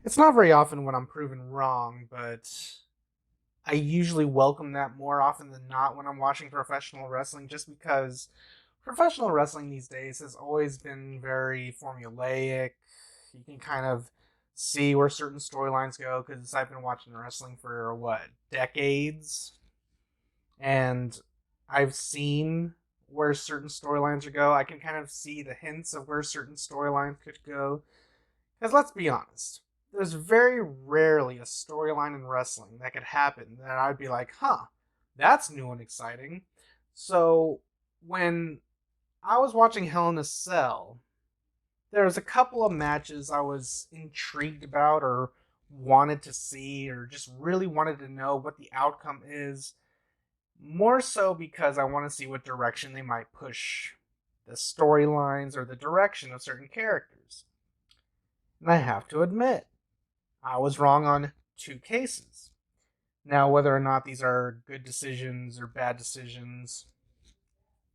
It's not very often when I'm proven wrong, but I usually welcome that more often than not when I'm watching professional wrestling, just because professional wrestling these days has always been very formulaic. You can kind of see where certain storylines go because I've been watching wrestling for what, decades, and I've seen where certain storylines would go. I can kind of see the hints of where certain storylines could go. Because let's be honest, there's very rarely a storyline in wrestling that could happen that I'd be like, huh, that's new and exciting. So when I was watching Hell in a Cell, there was a couple of matches I was intrigued about or wanted to see or just really wanted to know what the outcome is. More so because I want to see what direction they might push the storylines or the direction of certain characters. And I have to admit, I was wrong on two cases. Now, whether or not these are good decisions or bad decisions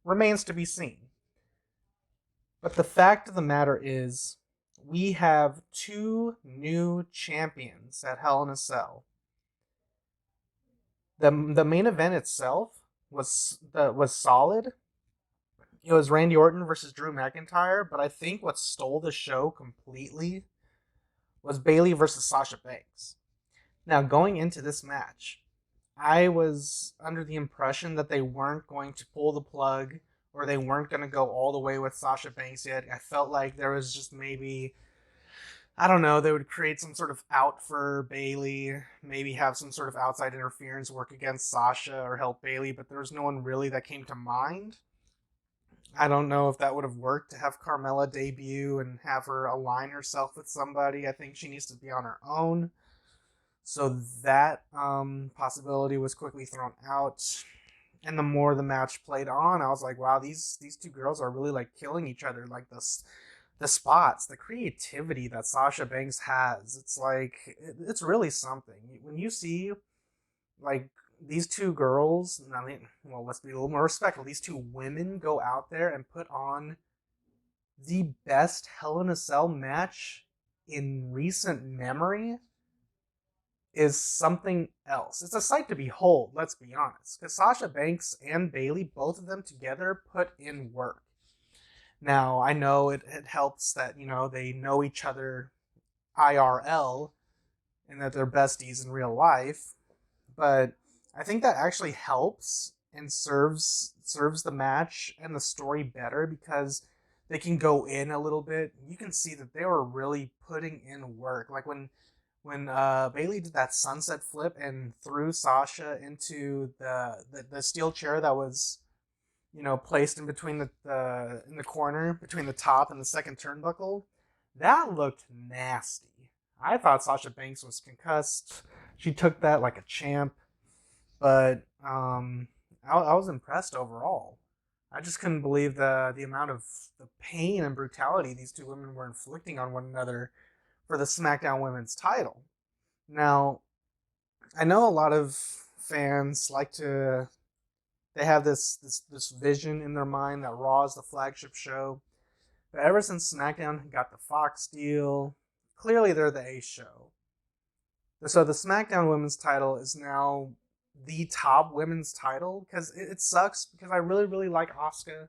remains to be seen. But the fact of the matter is, we have two new champions at Hell in a Cell. The main event itself was solid. It was Randy Orton versus Drew McIntyre, but I think what stole the show completely was Bayley versus Sasha Banks. Now, going into this match, I was under the impression that they weren't going to pull the plug or they weren't going to go all the way with Sasha Banks yet. I felt like there was just maybe, I don't know, they would create some sort of out for Bayley, maybe have some sort of outside interference work against Sasha or help Bayley, but there was no one really that came to mind. I don't know if that would have worked to have Carmella debut and have her align herself with somebody. I think she needs to be on her own. So that possibility was quickly thrown out. And the more the match played on, I was like, wow, these two girls are really like killing each other. Like the spots, the creativity that Sasha Banks has, it's like it's really something. When you see like these two girls, I mean, well, let's be a little more respectful. These two women go out there and put on the best Hell in a Cell match in recent memory is something else. It's a sight to behold, let's be honest. Because Sasha Banks and Bayley, both of them together, put in work. Now, I know it helps that, they know each other IRL and that they're besties in real life, but I think that actually helps and serves the match and the story better because they can go in a little bit. You can see that they were really putting in work. Like when Bayley did that sunset flip and threw Sasha into the steel chair that was placed in between the in the corner between the top and the second turnbuckle, that looked nasty. I thought Sasha Banks was concussed. She took that like a champ, but I was impressed overall. I just couldn't believe the amount of the pain and brutality these two women were inflicting on one another for the SmackDown Women's title. Now, I know a lot of fans like to they have this vision in their mind that Raw is the flagship show. But ever since SmackDown got the Fox deal, clearly they're the A show. So the SmackDown Women's title is now the top women's title because it sucks because I really really like Asuka.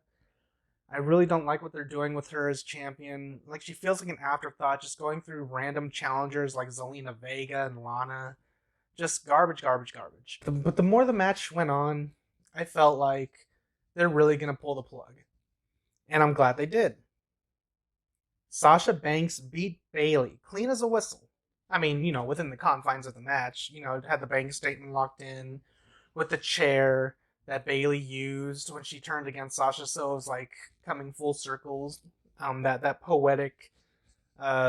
I really don't like what they're doing with her as champion. Like she feels like an afterthought, just going through random challengers like Zelina Vega and Lana. Just garbage, garbage, garbage. But the more the match went on, I felt like they're really gonna pull the plug, and I'm glad they did. Sasha Banks beat Bayley clean as a whistle. I mean, within the confines of the match, it had the bank statement locked in with the chair that Bayley used when she turned against Sasha. So it was like coming full circles. That poetic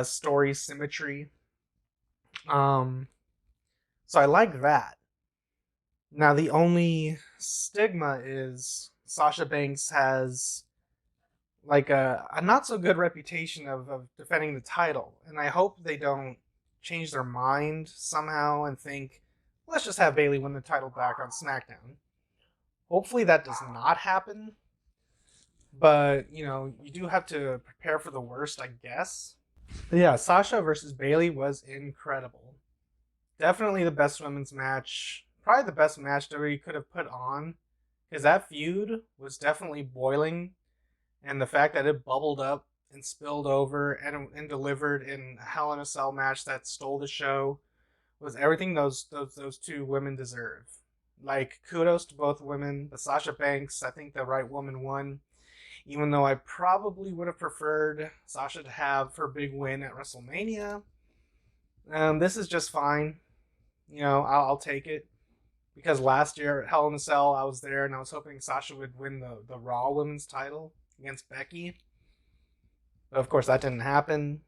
story symmetry. Um, so I like that. Now the only stigma is Sasha Banks has like a not so good reputation of defending the title, and I hope they don't change their mind somehow and think, let's just have Bayley win the title back on SmackDown. Hopefully that does not happen, but you do have to prepare for the worst, I guess. But yeah, Sasha versus Bayley was incredible. Definitely the best women's match. Probably the best match WWE could have put on. Because that feud was definitely boiling. And the fact that it bubbled up and spilled over and delivered in a Hell in a Cell match that stole the show was everything those two women deserve. Like, kudos to both women. But Sasha Banks, I think the right woman won. Even though I probably would have preferred Sasha to have her big win at WrestleMania. This is just fine. I'll take it. Because last year at Hell in a Cell, I was there and I was hoping Sasha would win the Raw Women's title against Becky. But of course, that didn't happen.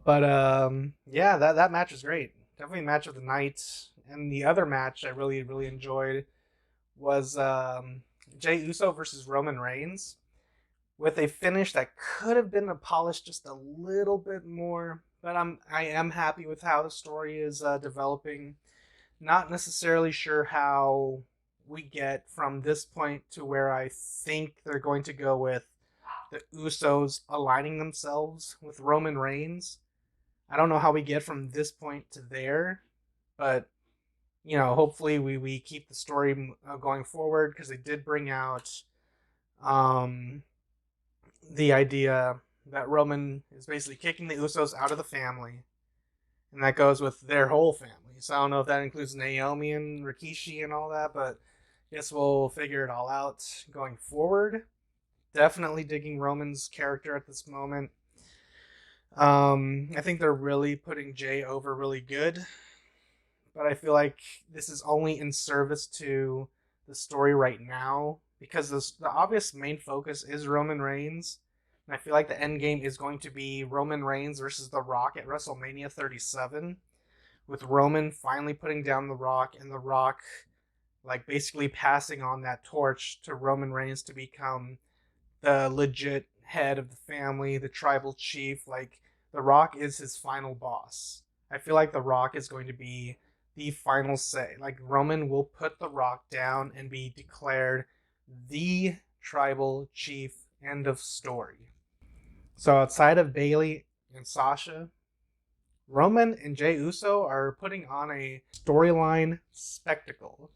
But yeah, that match was great. Definitely match of the night. And the other match I really really enjoyed was Jey Uso versus Roman Reigns, with a finish that could have been polished just a little bit more. But I am happy with how the story is developing. Not necessarily sure how we get from this point to where I think they're going to go with the Usos aligning themselves with Roman Reigns. I don't know how we get from this point to there, but hopefully we keep the story going forward, because they did bring out the idea that Roman is basically kicking the Usos out of the family, and that goes with their whole family. So I don't know if that includes Naomi and Rikishi and all that, but I guess we'll figure it all out going forward. Definitely digging Roman's character at this moment. I think they're really putting Jey over really good, but I feel like this is only in service to the story right now, because the obvious main focus is Roman Reigns, and I feel like the end game is going to be Roman Reigns versus The Rock at WrestleMania 37, with Roman finally putting down The Rock, and The Rock like basically passing on that torch to Roman Reigns to become the legit head of the family, the tribal chief. Like, The Rock is his final boss. I feel like The Rock is going to be the final say. Like, Roman will put The Rock down and be declared the tribal chief. End of story. So outside of Bayley and Sasha, Roman and Jey Uso are putting on a storyline spectacle.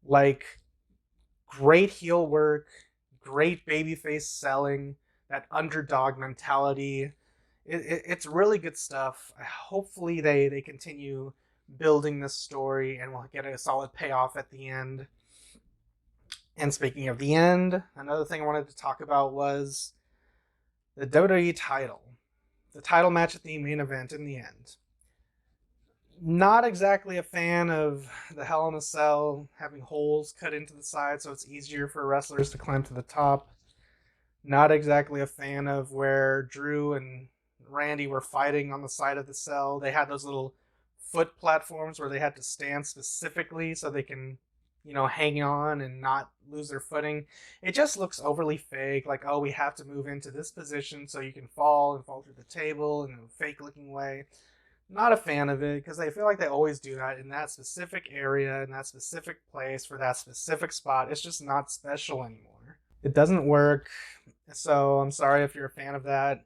Like, great heel work, great babyface selling, that underdog mentality. It's really good stuff. Hopefully they continue building this story and we'll get a solid payoff at the end. And speaking of the end, another thing I wanted to talk about was the WWE title. The title match at the main event in the end. Not exactly a fan of the Hell in a Cell having holes cut into the side so it's easier for wrestlers to climb to the top. Not exactly a fan of where Drew and Randy were fighting on the side of the cell. They had those little foot platforms where they had to stand specifically so they can, hang on and not lose their footing. It just looks overly fake. Like, oh, we have to move into this position so you can fall and fall through the table in a fake looking way. Not a fan of it, because I feel like they always do that in that specific area, in that specific place, for that specific spot. It's just not special anymore. It doesn't work, so I'm sorry if you're a fan of that.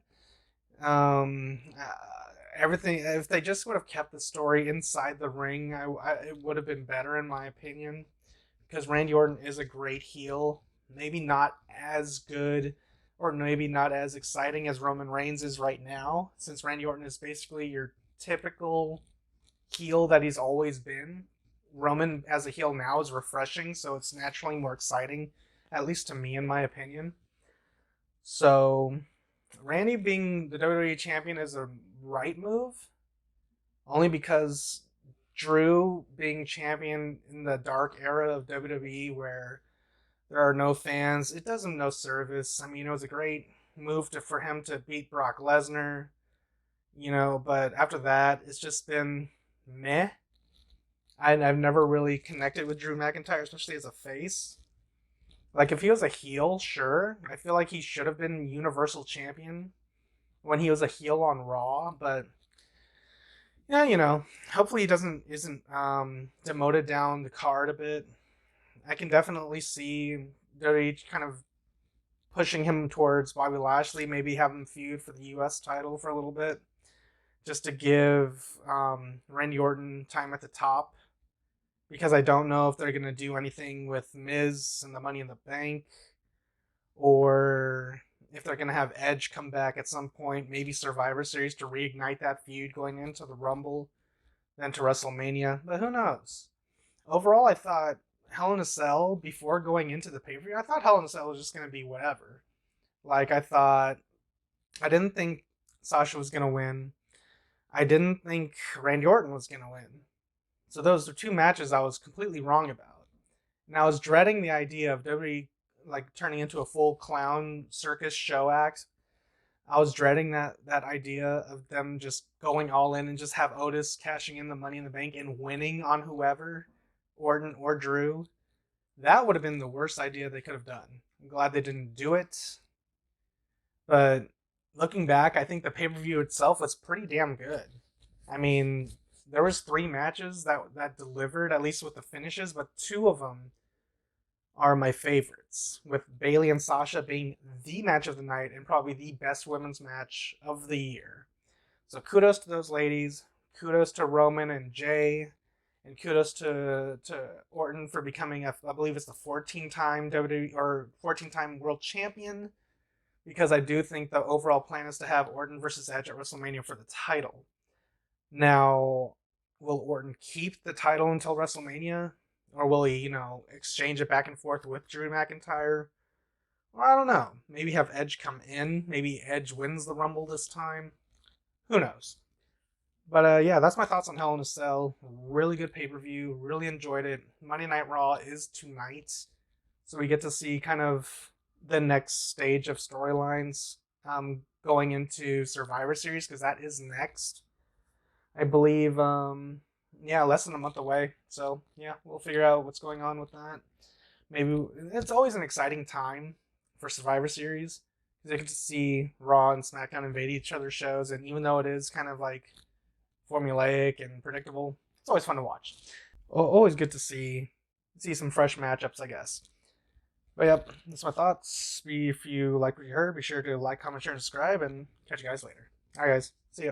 Everything, if they just would have kept the story inside the ring, it would have been better in my opinion, because Randy Orton is a great heel. Maybe not as good or maybe not as exciting as Roman Reigns is right now, since Randy Orton is basically your typical heel that he's always been. Roman as a heel now is refreshing, so it's naturally more exciting, at least to me in my opinion. So Randy being the WWE champion is a right move, only because Drew being champion in the dark era of WWE where there are no fans, it does him no service. I mean, it was a great move for him to beat Brock Lesnar, but after that, it's just been meh. I've never really connected with Drew McIntyre, especially as a face. Like, if he was a heel, sure. I feel like he should have been Universal Champion when he was a heel on Raw, but Yeah, hopefully he isn't demoted down the card a bit. I can definitely see WWE kind of pushing him towards Bobby Lashley, maybe have him feud for the U.S. title for a little bit, just to give Randy Orton time at the top. Because I don't know if they're gonna do anything with Miz and the Money in the Bank, or if they're gonna have Edge come back at some point, maybe Survivor Series to reignite that feud going into the Rumble, then to WrestleMania. But who knows? Overall, I thought Hell in a Cell before going into the pay per view. I thought Hell in a Cell was just gonna be whatever. Like I didn't think Sasha was gonna win. I didn't think Randy Orton was gonna win. So those are two matches I was completely wrong about. And I was dreading the idea of WWE like turning into a full clown circus show act. I was dreading that idea of them just going all in and just have Otis cashing in the Money in the Bank and winning on whoever, Orton or Drew. That would have been the worst idea they could have done. I'm glad they didn't do it. But looking back, I think the pay-per-view itself was pretty damn good. I mean, there was 3 matches that delivered, at least with the finishes, but 2 of them are my favorites, with Bayley and Sasha being the match of the night and probably the best women's match of the year. So kudos to those ladies. Kudos to Roman and Jay. And kudos to Orton for becoming, I believe it's the 14-time WWE or 14-time world champion. Because I do think the overall plan is to have Orton versus Edge at WrestleMania for the title. Now, will Orton keep the title until WrestleMania? Or will he, exchange it back and forth with Drew McIntyre? Well, I don't know. Maybe have Edge come in. Maybe Edge wins the Rumble this time. Who knows? But yeah, that's my thoughts on Hell in a Cell. Really good pay-per-view. Really enjoyed it. Monday Night Raw is tonight. So we get to see kind of the next stage of storylines going into Survivor Series, because that is next. I believe, less than a month away. So, yeah, we'll figure out what's going on with that. Maybe it's always an exciting time for Survivor Series, because you get to see Raw and SmackDown invade each other's shows, and even though it is kind of like formulaic and predictable, it's always fun to watch. Always good to see some fresh matchups, I guess. But yep, that's my thoughts. If you like what you heard, be sure to like, comment, share, and subscribe, and catch you guys later. Alright guys, see ya.